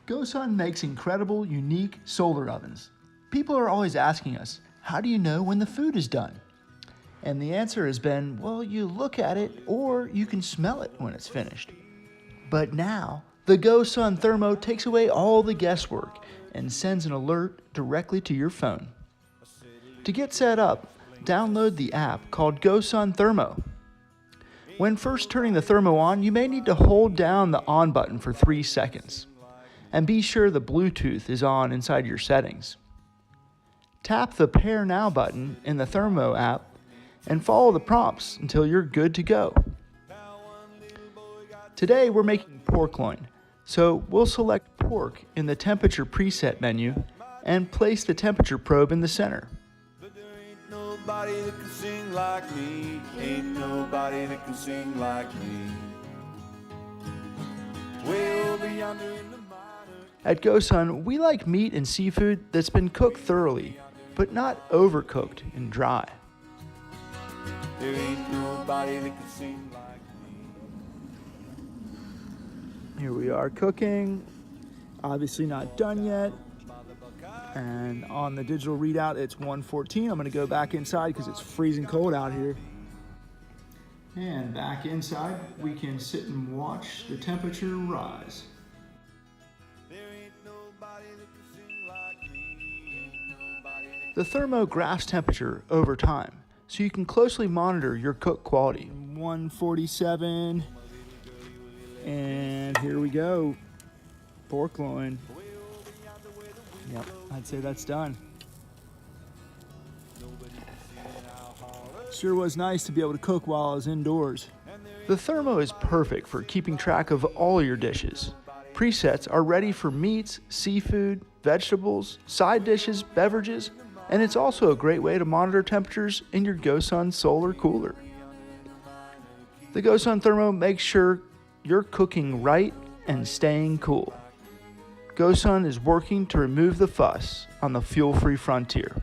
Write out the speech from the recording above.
GoSun makes incredible, unique solar ovens. People are always asking us, how do you know when the food is done? And the answer has been, well, you look at it or you can smell it when it's finished. But now, the GoSun Thermo takes away all the guesswork and sends an alert directly to your phone. To get set up, download the app called GoSun Thermo. When first turning the thermo on, you may need to hold down the on button for 3 seconds. And be sure the Bluetooth is on inside your settings. Tap the Pair Now button in the Thermo app and follow the prompts until you're good to go. Today we're making pork loin, so we'll select pork in the temperature preset menu and place the temperature probe in the center. Ain't nobody that can sing like me. Ain't nobody that can sing like me. Way over yonder in the minor. At GoSun, we like meat and seafood that's been cooked thoroughly, but not overcooked and dry. There ain't nobody that can sing like me. Here we are cooking, obviously not done yet. And on the digital readout, it's 1:14. I'm gonna go back inside because it's freezing cold out here. And back inside, we can sit and watch the temperature rise. There ain't nobody that can sing like me. Ain't nobody that The thermo graphs temperature over time, so you can closely monitor your cook quality. 147, and here we go. Pork loin. Yep, I'd say that's done. Sure was nice to be able to cook while I was indoors. The thermo is perfect for keeping track of all your dishes. Presets are ready for meats, seafood, vegetables, side dishes, beverages, and it's also a great way to monitor temperatures in your GoSun solar cooler. The GoSun Thermo makes sure you're cooking right and staying cool. GoSun is working to remove the fuss on the fuel-free frontier.